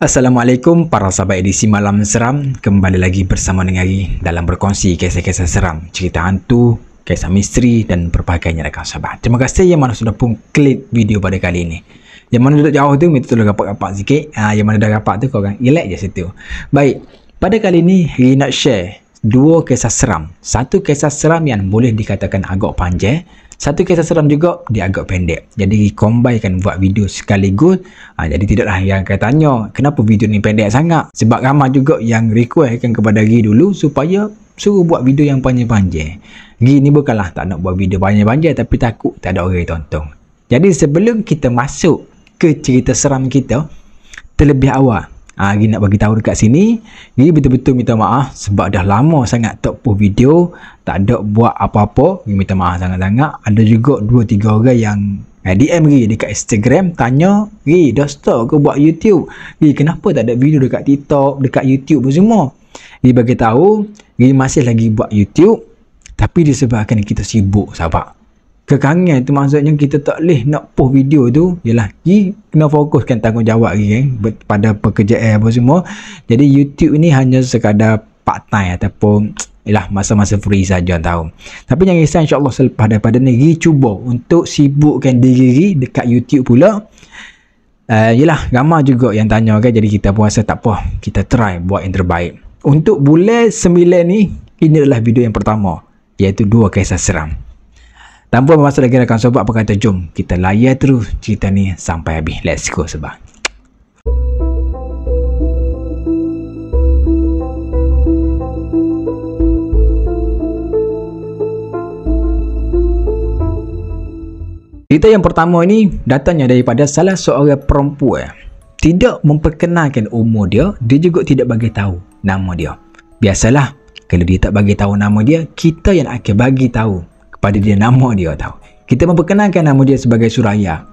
Assalamualaikum para sahabat edisi Malam Seram. Kembali lagi bersama dengan Ari dalam berkongsi kisah-kisah seram, cerita hantu, kisah misteri dan berbagai rakan sahabat. Terima kasih yang mana sudah pun klik video pada kali ini. Yang mana duduk jauh tu minta tolong rapat-rapat sikit. Yang mana dah rapat tu korang relax je situ. Baik, pada kali ini Ari nak share dua kisah seram. Satu kisah seram yang boleh dikatakan agak panjang, satu kisah seram juga dia agak pendek. Jadi combinekan buat video sekaligus. Jadi tidaklah yang akan tanya kenapa video ni pendek sangat. Sebab ramai juga yang requestkan kepada Gi dulu supaya suruh buat video yang panjang-panjang. Gi ni bukanlah tak nak buat video panjang-panjang, tapi takut tak ada orang tonton. Jadi sebelum kita masuk ke cerita seram kita, terlebih awal Gi nak bagi tahu dekat sini, Gi betul-betul minta maaf sebab dah lama sangat tak post video, tak ada buat apa-apa. Gi minta maaf sangat-sangat. Ada juga 2-3 orang yang DM Gi dekat Instagram tanya, Gi dah stop ke buat YouTube? Gi kenapa tak ada video dekat TikTok, dekat YouTube pun semua? Gi bagi tahu, Gi masih lagi buat YouTube, tapi disebabkan kita sibuk sahabat. Kekangan tu maksudnya kita tak boleh nak post video tu. Yalah, Gi kena fokuskan tanggungjawab Gi pada pekerjaan apa semua. Jadi YouTube ni hanya sekadar part time ataupun yalah masa-masa free saja tahu. Tapi jangan risau, insya-Allah selepas daripada ni Gi cuba untuk sibukkan diri Gi dekat YouTube pula. Yalah ramai juga yang tanya kan, jadi kita pun rasa tak apa, kita try buat yang terbaik. Untuk bulan 9 ni, ini adalah video yang pertama, iaitu 2 kisah seram. Tanpa bermasa lagi rakan sobat, apa kata jom kita layan terus cerita ni sampai habis. Let's go sebab. Cerita yang pertama ini datangnya daripada salah seorang perempuan. Tidak memperkenalkan umur dia, dia juga tidak bagi tahu nama dia. Biasalah, kalau dia tak bagi tahu nama dia, kita yang akan bagi tahu pada dia nama dia tahu. Kita memperkenalkan nama dia sebagai Suraya,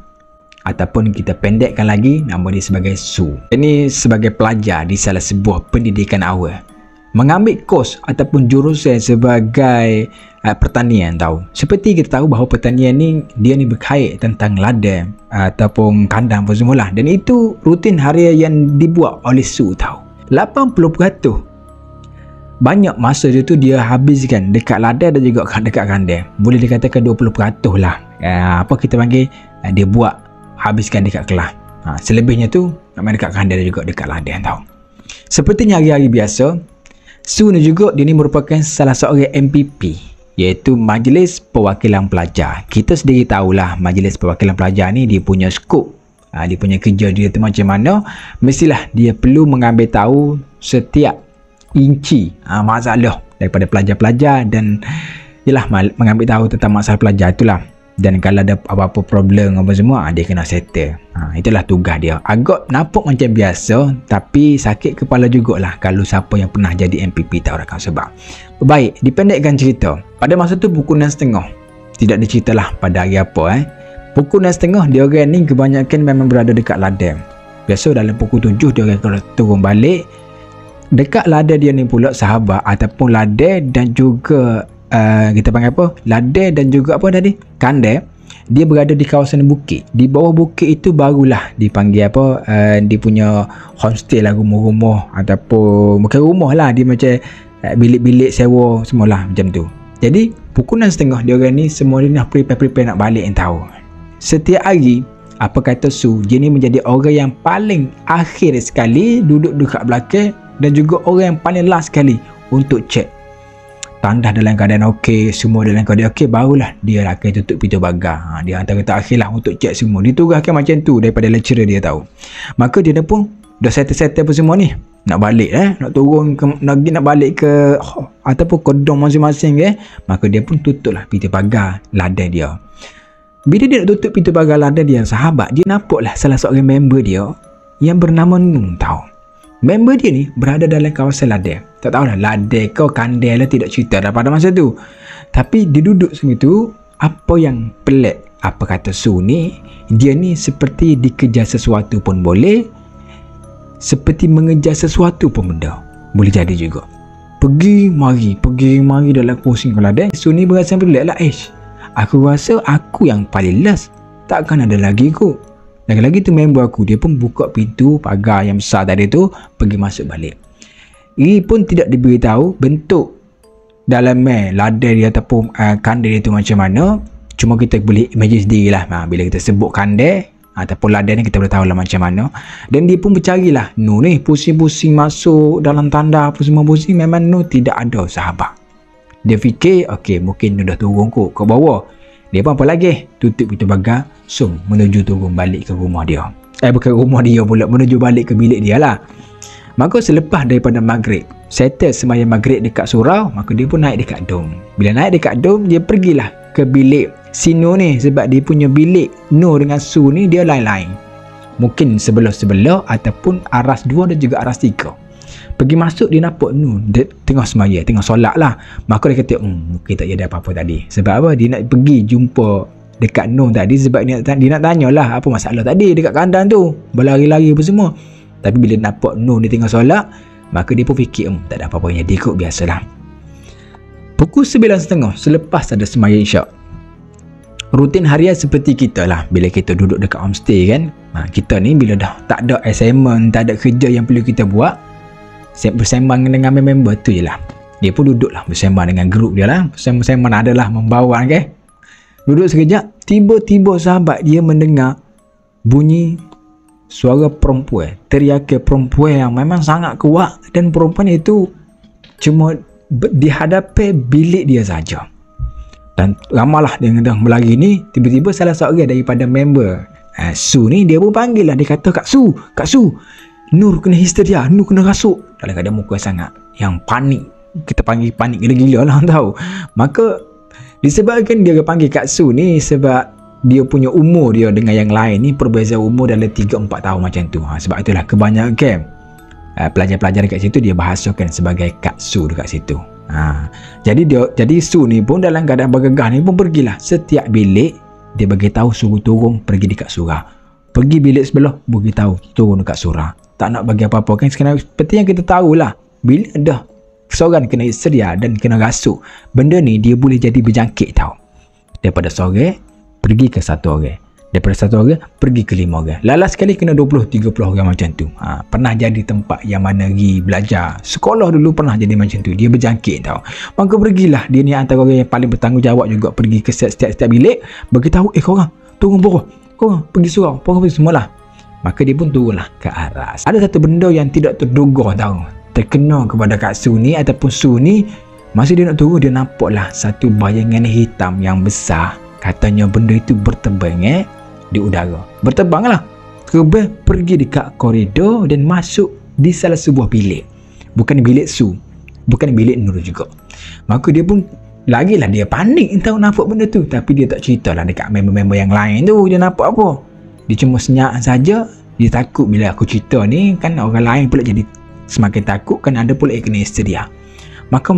ataupun kita pendekkan lagi nama dia sebagai Su. Ini sebagai pelajar di salah sebuah pendidikan awal, mengambil kos ataupun jurusan sebagai pertanian tahu. Seperti kita tahu bahawa pertanian ni dia ni berkait tentang ladang ataupun kandang apa semualah, dan itu rutin harian yang dibuat oleh Su tahu. 80% banyak masa dia tu dia habiskan dekat ladang dan juga dekat kandang. Boleh dikatakan 20% lah apa kita panggil dia buat habiskan dekat kelas. Selebihnya tu main dekat kandang dan juga dekat ladang tahu. Sepertinya hari-hari biasa, Su ni juga dia ni merupakan salah seorang MPP, iaitu Majlis Perwakilan Pelajar. Kita sendiri tahulah Majlis Perwakilan Pelajar ni dia punya skop, dia punya kerja dia tu macam mana. Mestilah dia perlu mengambil tahu setiap inci masalah daripada pelajar-pelajar dan yalah mengambil tahu tentang masalah pelajar itulah. Dan kalau ada apa-apa problem apa semua, dia kena settle. Itulah tugas dia. Agak nampak macam biasa, tapi sakit kepala jugalah kalau siapa yang pernah jadi MPP tahu rakan sebab. Baik, dipendekkan cerita. Pada masa tu pukul 6.30. Tidak diceritalah pada hari apa Pukul 6.30 dia orang ni kebanyakan memang berada dekat ladang. Biasa dalam pukul 7 dia orang kena turun balik. Dekat ladang dia ni pula sahabat, ataupun ladang dan juga kita panggil apa? Ladang dan juga apa tadi? Kandang. Dia berada di kawasan bukit. Di bawah bukit itu barulah dipanggil apa? Dia punya homestay lah, rumah-rumah ataupun bukan rumah lah, dia macam bilik-bilik sewa semualah macam tu. Jadi pukul 6.30 dia orang ni semua dia nak prepare nak balik yang tahu. Setiap hari apa kata Su, dia ni menjadi orang yang paling akhir sekali duduk dekat belakang dan juga orang yang paling last sekali untuk cek tandas dalam keadaan okey, semua dalam keadaan okey, barulah dia akan tutup pintu pagar. Dia antara terakhir lah untuk cek semua. Ditugaskan macam tu daripada lecturer dia tahu. Maka dia pun dah settle apa semua ni, nak balik nak turun ke, nak balik ke ataupun kodong masing-masing maka dia pun tutuplah pintu pagar ladang dia. Bila dia nak tutup pintu pagar ladang dia sahabat, dia nampaklah salah seorang member dia yang bernama Nun tahu. Member dia ni berada dalam kawasan ladang. Tak tahulah ladang kau kandang lah, tidak cerita dah pada masa tu. Tapi dia duduk segitu, apa yang pelik, apa kata Su ni, dia ni seperti dikejar sesuatu pun boleh, seperti mengejar sesuatu pun benda boleh jadi juga. Pergi mari dalam pusing ladang. Su ni berasa pelik lah. Aku rasa aku yang paling last, takkan ada lagi kot. Lagi-lagi tu member aku, dia pun buka pintu pagar yang besar tadi tu, pergi masuk balik. Ini pun tidak diberitahu bentuk dalam ladai dia ataupun kandai dia tu macam mana. Cuma kita boleh imagine sendiri lah. Bila kita sebut kandai ataupun ladai ni, kita boleh tahu lah macam mana. Dan dia pun bercarilah Nur ni, pusing-pusing masuk dalam tanda apa semua pusing. Memang Nur tidak ada sahabat. Dia fikir, okey, mungkin Nur dah turun kot ke bawah. Dia pun apa lagi? Tutup pintu pagar, menuju turun balik ke rumah dia. Bukan rumah dia pula, menuju balik ke bilik dia lah. Maka selepas daripada maghrib, settle sembahyang maghrib dekat surau, maka dia pun naik dekat dom. Bila naik dekat dom, dia pergilah ke bilik si Nur ni, sebab dia punya bilik Nur dengan Su ni dia lain-lain. Mungkin sebelah-sebelah ataupun aras 2 dan juga aras 3. Pergi masuk, dia nampak Nur dia tengah sembahyang, tengah solat lah. Maka dia kata, mungkin tak ada apa-apa tadi. Sebab apa? Dia nak pergi jumpa dekat Nur tadi, sebab dia nak tanyalah apa masalah tadi dekat kandang tu, berlari-lari apa semua. Tapi bila nampak Nur ni tengah solat, maka dia pun fikir, tak ada apa-apa yang jadi kot, biasalah. Pukul 9.30 selepas ada sembahyang isyak, rutin harian seperti kita lah. Bila kita duduk dekat homestay kan, kita ni bila dah tak ada assignment, tak ada kerja yang perlu kita buat, bersembang dengan member tu je lah. Dia pun duduk lah bersembang dengan grup dia lah. Bersembang adalah membawa kan. Duduk sekejap, tiba-tiba sahabat dia mendengar bunyi suara perempuan, teriakan perempuan yang memang sangat kuat. Dan perempuan itu cuma di hadapan bilik dia saja. Dan lamalah dia tengah melari ni, tiba-tiba salah seorang daripada member Su ni, dia pun panggil lah. Dia kata, Kak Su, Nur kena histeria, Nur kena rasuk. Dalam keadaan muka sangat yang panik. Kita panggil panik gila-gila lah tahu. Maka disebabkan dia panggil Kak Su ni, sebab dia punya umur dia dengan yang lain ni perbezaan umur dalam 3-4 tahun macam tu. Sebab itulah kebanyakan pelajar-pelajar dekat situ dia bahasakan sebagai Kak Su dekat situ. Jadi Su ni pun dalam keadaan bergegah ni pun pergilah setiap bilik. Dia bagi tahu suruh turun pergi dekat surau. Pergi bilik sebelah, bagi tahu turun dekat surau. Tak nak bagi apa-apa kan. Seperti yang kita tahulah, bila dah seorang kena histeria dan kena rasuk, benda ni dia boleh jadi berjangkit tau. Daripada seorang pergi ke satu orang, daripada satu orang pergi ke 5 orang, lalas sekali kena 20-30 orang macam tu. Pernah jadi tempat yang mana pergi belajar sekolah dulu, pernah jadi macam tu. Dia berjangkit tau. Maka pergilah dia ni, antara orang yang paling bertanggungjawab juga, pergi ke setiap bilik, beritahu korang turun bawah, korang pergi surau, korang pergi semualah. Maka dia pun turunlah ke aras. Ada satu benda yang tidak terduga tau terkena kepada Kak Su ni ataupun Su ni. Masa dia nak turun, dia nampaklah satu bayangan hitam yang besar. Katanya benda itu berterbang di udara. Berterbanglah. Terbang pergi dekat koridor dan masuk di salah sebuah bilik. Bukan bilik Su, bukan bilik Nur juga. Maka dia pun lagilah dia panik tahu nampak benda tu. Tapi dia tak ceritalah dekat member-member yang lain tu dia nampak apa. Dia cuma senyap saja. Dia takut bila aku cerita ni kan, orang lain pula jadi semakin takut kan, ada pula yang kena histeria. Maka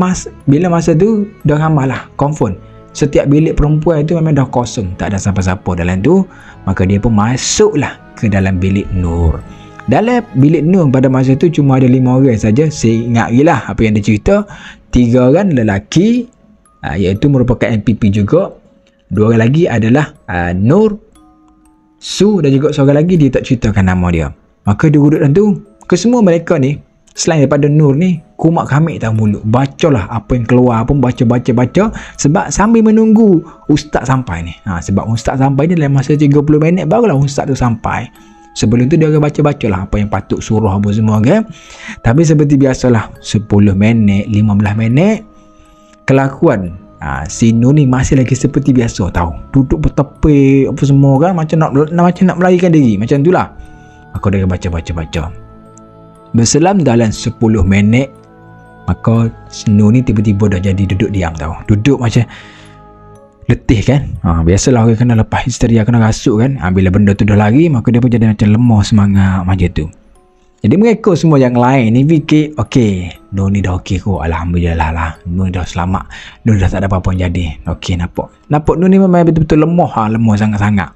bila masa tu dah ramailah confirm setiap bilik perempuan itu memang dah kosong, tak ada siapa-siapa dalam tu. Maka dia pun masuklah ke dalam bilik Nur. Dalam bilik Nur pada masa tu cuma ada 5 orang saja. Saya ingat lagi lah apa yang dia cerita. 3 orang lelaki, iaitu merupakan MPP juga. 2 orang lagi adalah Nur, Su dan juga seorang lagi dia tak ceritakan nama dia. Maka dia duduk dalam tu. Kesemua mereka ni, selain daripada Nur ni, kumak kamik tak mulut. Bacalah apa yang keluar pun, baca. Sebab sambil menunggu ustaz sampai ni. Sebab ustaz sampai ni dalam masa 30 minit barulah ustaz tu sampai. Sebelum tu dia akan baca-bacalah apa yang patut suruh apa semua kan. Tapi seperti biasalah, 10 minit, 15 minit, kelakuan si Nur ni masih lagi seperti biasa tau. Duduk bertepik apa semua kan, macam nak melarikan diri. Macam tu lah. Aku dah baca. Berselang dalam 10 minit, maka Nur ni tiba-tiba dah jadi duduk diam tau. Duduk macam letih kan. Biasalah orang kena lepas histeria, kena rasuk kan. Bila benda tu dah lari, maka dia pun jadi macam lemah semangat macam tu. Jadi mereka semua yang lain ni fikir, okey, Nur ni dah okey kot, alhamdulillah lah, Nur dah selamat, Nur dah tak ada apa-apa yang jadi. Okey, nampak Nur ni memang betul-betul lemah sangat-sangat.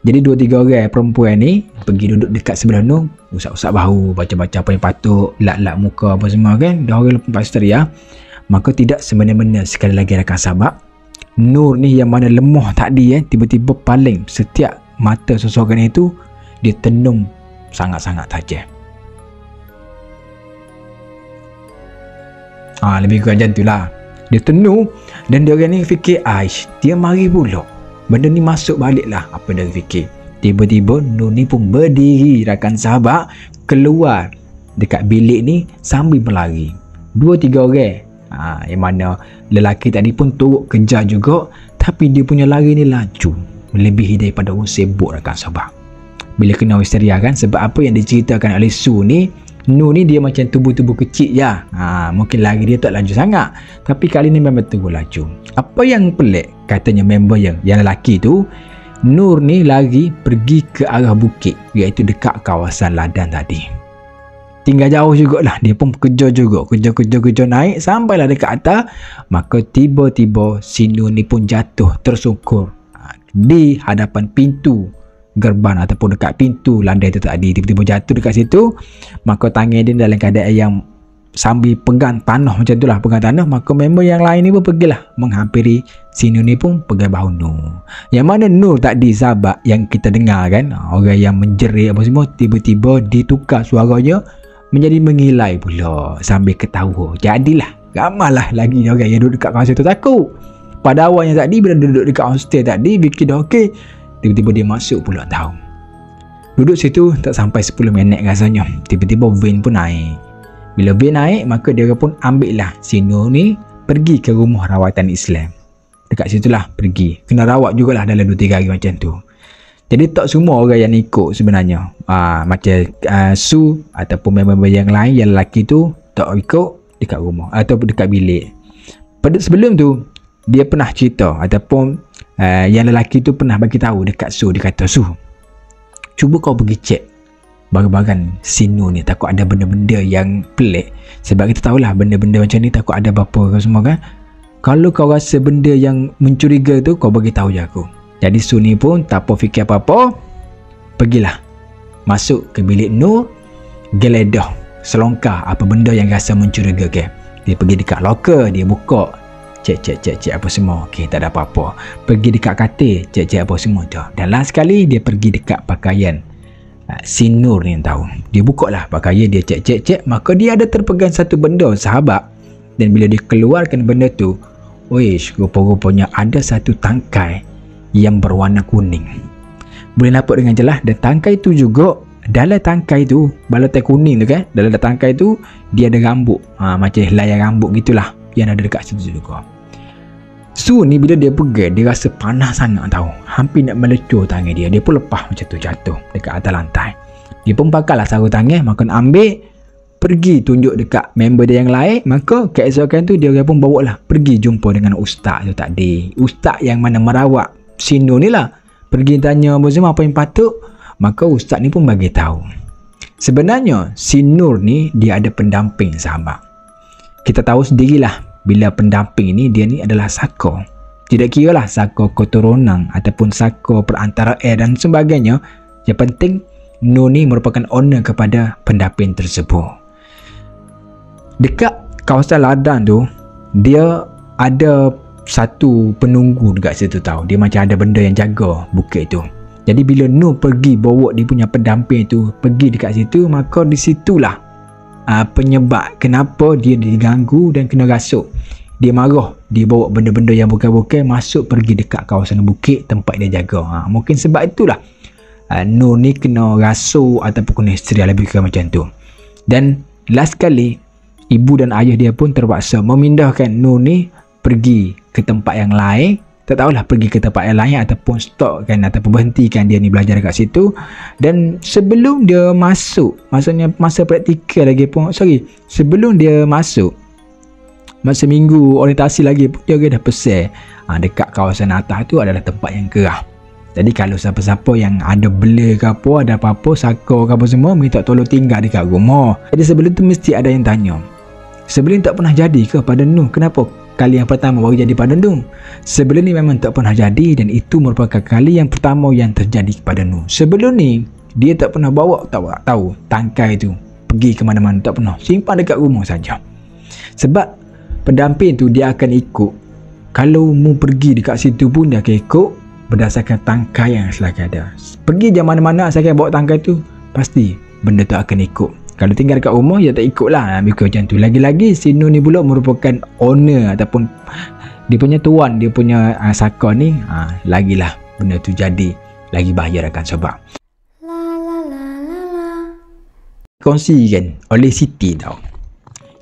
Jadi 2-3 orang perempuan ni pergi duduk dekat sebelah Nur, usap-usap bahu, baca-baca apa yang patut, lap-lap muka apa semua kan. Dah orang lepas histeria. Maka tidak semena-mena, sekali lagi rakan sahabat, Nur ni yang mana lemah tadi tiba-tiba paling setiap mata seseorang itu dia tenung sangat-sangat tajam. Lebih kurang macam tu lah. Dia tenung dan dia orang ni fikir, Aish, dia mari pula. Benda ni masuk balik lah. Apa dia fikir? Tiba-tiba Nur ni pun berdiri, rakan sahabat, keluar dekat bilik ni sambil berlari. 2-3 orang. Yang mana lelaki tadi pun turut kejar juga, tapi dia punya lari ni laju melebihi daripada Usain Bolt, rakan sahabat. Bila kena histeria kan, sebab apa yang diceritakan oleh Su ni, Nur ni dia macam tubuh-tubuh kecil je. Mungkin lari dia tak laju sangat, tapi kali ni memang betul laju. Apa yang pelik, katanya member yang lelaki tu, Nur ni lari pergi ke arah bukit, iaitu dekat kawasan ladang tadi. Tinggal jauh jugalah, dia pun kejar juga, kejar naik sampailah dekat atas. Maka tiba-tiba si Nur ni pun jatuh tersungkur di hadapan pintu gerbang ataupun dekat pintu landai tu tadi. Tiba-tiba jatuh dekat situ. Maka tangan dia dalam keadaan yang sambil pegang tanah macam tu lah, pegang tanah. Maka member yang lain ni pun pergilah menghampiri si Nur ni pun pegang bahu Nur. Yang mana Nur tadi sahabat yang kita dengar kan, orang yang menjerit apa semua, tiba-tiba ditukar suaranya menjadi mengilai pula sambil ketawa. Jadilah ramailah lagi orang yang duduk dekat kawasan tu takut. Pada awalnya tadi bila duduk dekat hostel tadi fikir dah okey, tiba-tiba dia masuk pula tahu. Duduk situ tak sampai 10 minit rasanya, tiba-tiba van pun naik. Bila van naik, maka dia pun ambil lah si Nur ni pergi ke rumah rawatan Islam. Dekat situlah pergi, kena rawat jugalah dalam 2-3 hari macam tu. Jadi tak semua orang yang ikut sebenarnya. Macam Su ataupun member yang lain yang lelaki tu tak ikut dekat rumah ataupun dekat bilik. Pada sebelum tu dia pernah cerita ataupun yang lelaki tu pernah bagi tahu dekat Su. Dia kata, Su, cuba kau pergi cek barang-barang si Nur ni, takut ada benda-benda yang pelik. Sebab kita tahulah benda-benda macam ni takut ada apa-apa semua kan. Kalau kau rasa benda yang mencuriga tu, kau bagi tahu je aku. Jadi Su ni pun tak apa fikir apa-apa, pergilah masuk ke bilik Nur, geledah selongkar apa benda yang rasa mencurigakan. Dia pergi dekat loker, dia buka, cek apa semua, okey tak ada apa-apa. Pergi dekat katil, cek apa semua tu. Dan last sekali dia pergi dekat pakaian si Nur ni tahu. Dia buka lah pakaian, dia cek, maka dia ada terpegang satu benda sahabat. Dan bila dia keluarkan benda tu, wish, rupa-rupanya ada satu tangkai yang berwarna kuning. Boleh nampak dengan jelas. Dan tangkai tu juga, dalam tangkai tu, balatan kuning tu kan, dalam tangkai tu dia ada rambut, macam helai rambut gitulah yang ada dekat situ juga. Su ni bila dia pegang, dia rasa panas sangat tahu, hampir nak melecur tangan dia. Dia pun lepas macam tu, jatuh dekat atas lantai. Dia pun pakailah sarung tangan, maka nak ambil, pergi tunjuk dekat member dia yang lain. Maka keesokan tu dia pun bawa lah pergi jumpa dengan ustaz tu tadi. Ustaz yang mana merawat si Nur ni lah. Pergi tanya apa yang patut. Maka ustaz ni pun bagi tahu, sebenarnya si Nur ni dia ada pendamping sahabat. Kita tahu sendirilah bila pendamping ni, dia ni adalah saka. Tidak kira lah saka keturunan ataupun saka perantara dan sebagainya. Yang penting Nur ni merupakan owner kepada pendamping tersebut. Dekat kawasan ladang tu, dia ada satu penunggu dekat situ tahu. Dia macam ada benda yang jaga bukit tu. Jadi bila Nur pergi bawa dia punya pendamping tu pergi dekat situ, maka di situlah penyebab kenapa dia diganggu dan kena rasuk. Dia marah, dia bawa benda-benda yang bukan-bukan masuk pergi dekat kawasan bukit tempat dia jaga. Mungkin sebab itulah Nur ni kena rasuk ataupun kena histeria, lebih kurang macam tu. Dan last kali ibu dan ayah dia pun terpaksa memindahkan Nur ni pergi ke tempat yang lain. Tak tahulah pergi ke tempat yang lain ataupun stopkan ataupun berhentikan dia ni belajar dekat situ. Dan sebelum dia masuk, maksudnya masa praktikal lagi pun, sebelum dia masuk, masa minggu orientasi lagi pun, dia dah pesan dekat kawasan atas tu adalah tempat yang kerah. Jadi kalau siapa-siapa yang ada bela ke apa, ada apa-apa, saka ke apa semua, minta tolong tinggal dekat rumah. Jadi sebelum tu mesti ada yang tanya, sebelum tak pernah jadi ke pada Nur? Kenapa kali yang pertama baru jadi pada Nur? Sebelum ni memang tak pernah jadi, dan itu merupakan kali yang pertama yang terjadi kepada Nur. Sebelum ni dia tak pernah bawa tahu tangkai tu pergi ke mana-mana, tak pernah. Simpan dekat rumah saja. Sebab pendamping tu dia akan ikut. Kalau mu pergi dekat situ pun dia akan ikut. berdasarkan tangkai yang selagi ada. Pergi je mana-mana asalkan bawa tangkai tu, pasti benda tu akan ikut. Kalau tinggal dekat rumah, ya tak ikut lah. Lebih macam tu. Lagi-lagi si Nur ni pula merupakan owner ataupun dia punya tuan, dia punya saka ni, lagilah benda tu jadi lagi bahaya kan sebab kongsikan oleh Siti tau.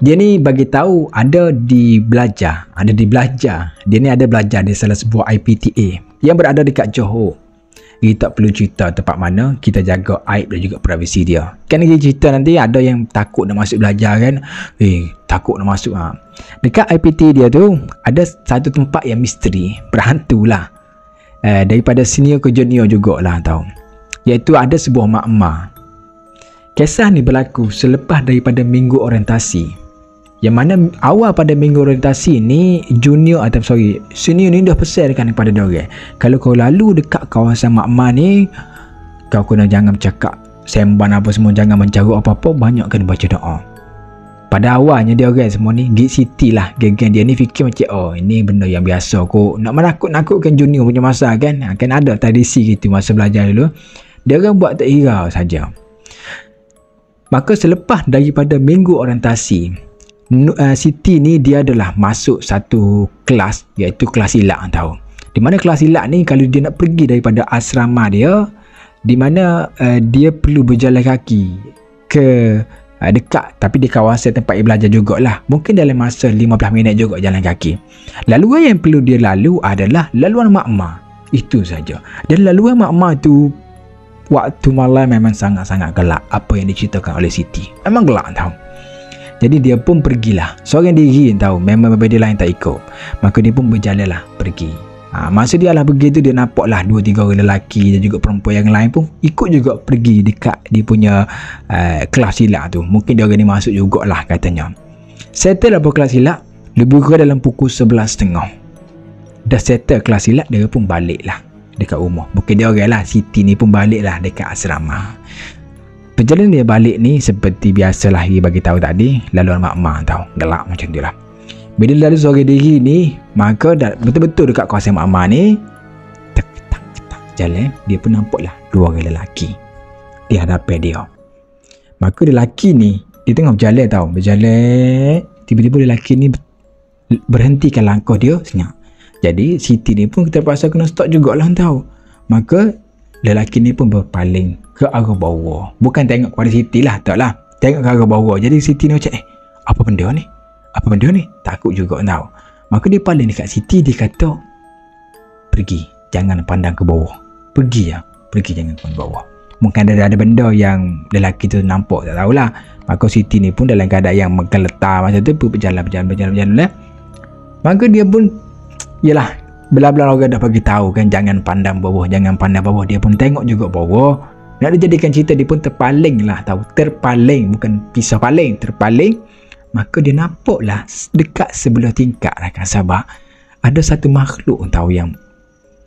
Dia ni bagi tahu ada di belajar. Dia ni ada belajar di salah sebuah IPTA yang berada dekat Johor. Kita tak perlu cerita tempat mana, kita jaga aib dan juga privasi dia. Kan dia cerita nanti ada yang takut nak masuk belajar kan. Takut nak masuk. Dekat IPTA dia tu ada satu tempat yang misteri, berhantu lah. Daripada senior ke junior jugalah tau. Iaitu ada sebuah makmah. Kisah ni berlaku selepas daripada minggu orientasi. Yang mana awal pada minggu orientasi ni senior ni dah pesankan kepada dia orang. Kalau kau lalu dekat kawasan makmah ni, kau kena jangan bercakap semban apa semua, jangan mencarut apa-apa, banyak kena baca doa. Pada awalnya dia orang semua ni Gig City lah, geng-geng dia ni fikir macam ini benda yang biasa kok, nak menakut-nakutkan junior punya masa kan. Kan ada tradisi gitu masa belajar dulu. Dia orang buat tak hirau saja. Maka selepas daripada minggu orientasi, Siti ni dia adalah masuk satu kelas, iaitu kelas silat tahu. Di mana kelas silat ni kalau dia nak pergi daripada asrama dia, di mana dia perlu berjalan kaki ke dekat, tapi di kawasan tempat dia belajar jugalah. Mungkin dalam masa 15 minit juga jalan kaki. Laluan yang perlu dia lalu adalah laluan makmah. Itu saja. Dan laluan makmah tu waktu malam memang sangat-sangat gelap. Apa yang diceritakan oleh Siti memang gelap tahu. Jadi dia pun pergilah seorang diri tahu, member dia lain tak ikut. Maka dia pun berjalanlah pergi. Masa dia lah pergi tu, dia nampaklah 2-3 orang lelaki dan juga perempuan yang lain pun ikut juga pergi dekat dia punya kelas silat tu. Mungkin dia orang ni masuk jugalah katanya. Settle apa kelas silat lebih kurang dalam pukul 11.30. Dah settle kelas silat, dia pun baliklah dekat rumah. Bukan dia orang lah, Siti ni pun baliklah dekat asrama. Perjalanan dia balik ni seperti biasalah dia bagi tahu tadi, laluan makmah tahu, gelap macam tu lah. Bila lalu seorang diri ni, maka betul-betul dekat kawasan makmah ni, tak jalan, dia pun nampaklah 2 orang lelaki di hadapan dia. Maka lelaki ni dia tengah berjalan tahu, tiba-tiba lelaki ni berhentikan langkah dia senyap. Jadi Siti ni pun terpaksa kena stop jugalah tahu. Maka lelaki ni pun berpaling ke arah bawah. Bukan tengok kepada Siti lah, taklah. Tengok ke arah bawah. Jadi Siti ni macam apa benda ni? Apa benda ni? Takut juga tahu. Maka dia paling dekat Siti, dia kata, pergi, jangan pandang ke bawah. Pergi jangan pandang ke bawah. Mungkin ada benda yang lelaki tu nampak, tak tahulah. Maka Siti ni pun dalam keadaan yang menggeletar macam tu, berjalan lah. Maka dia pun, yalah, belah-belah orang dah bagi tahu kan, jangan pandang bawah. Dia pun tengok juga bawah. Nak dijadikan cerita, dia pun terpaling lah tahu. Terpaling, bukan pisau paling, terpaling. Maka dia nampaklah dekat sebelah tingkat rakan sahabat, ada satu makhluk tahu yang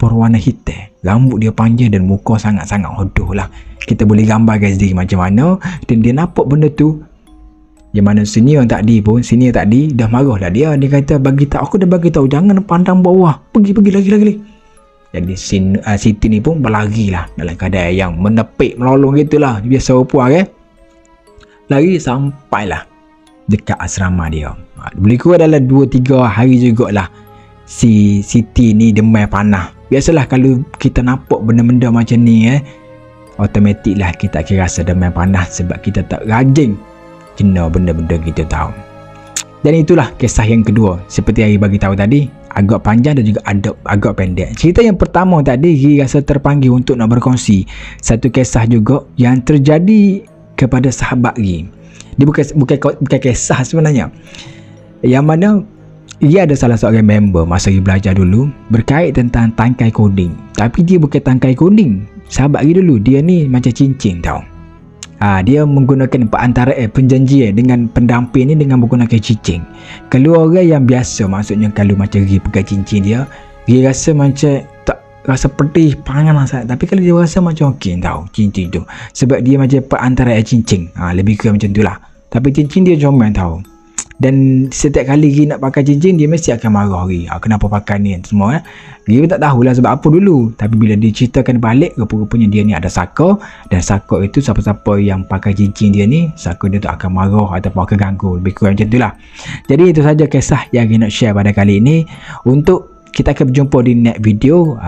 berwarna hitam. Rambut dia panjang dan muka sangat-sangat hodoh lah. Kita boleh gambarkan sendiri macam mana. Dan dia nampak benda tu, yang mana senior tadi dah marah dah dia. Dia kata, aku dah bagi tahu jangan pandang bawah. Pergi lagi. Jadi Siti ni pun berlari lah dalam keadaan yang menepik, melolong gitulah. Biasa puas kan. Lari sampailah dekat asrama dia. Boleh kurang dalam 2-3 hari jugalah si Siti ni demam panah. Biasalah kalau kita nampak benda-benda macam ni automatik lah kita akan rasa demam panah sebab kita tak rajin kena benda-benda gitu tahu. Dan itulah kisah yang kedua. Seperti yang bagi tahu tadi, agak panjang dan juga agak pendek. Cerita yang pertama tadi, Ri rasa terpanggil untuk nak berkongsi satu kisah juga yang terjadi kepada sahabat Ri. Dia bukan kisah sebenarnya. Yang mana dia ada salah seorang member masa Ri belajar dulu berkait tentang tangkai coding. Tapi dia bukan tangkai coding. Sahabat Ri dulu, dia ni macam cincin tahu. Dia menggunakan perantara perjanjian dengan pendamping ni dengan menggunakan cincin. Kalau orang yang biasa, maksudnya kalau macam Ri pegang cincin dia rasa macam tak rasa pedih, panas sangat. Tapi kalau dia rasa macam okey tahu cincin tu, sebab dia macam perantara cincin. Lebih kurang macam tu lah. Tapi cincin dia comel tahu. Dan setiap kali Gi nak pakai cincin, dia mesti akan marah Gi. Kenapa pakai ni semua Gi pun tak tahulah sebab apa dulu. Tapi bila diceritakan balik, rupa-rupanya dia ni ada saka. Dan saka itu siapa-siapa yang pakai cincin dia ni, saka dia tu akan marah ataupun akan ganggu. Lebih kurang macam itulah. Jadi itu saja kisah yang Gi nak share pada kali ini. Untuk kita akan berjumpa di next video.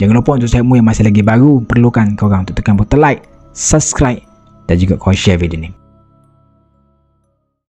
Jangan lupa untuk saya yang masih lagi baru, perlukan korang untuk tekan butang like, subscribe dan juga korang share video ni.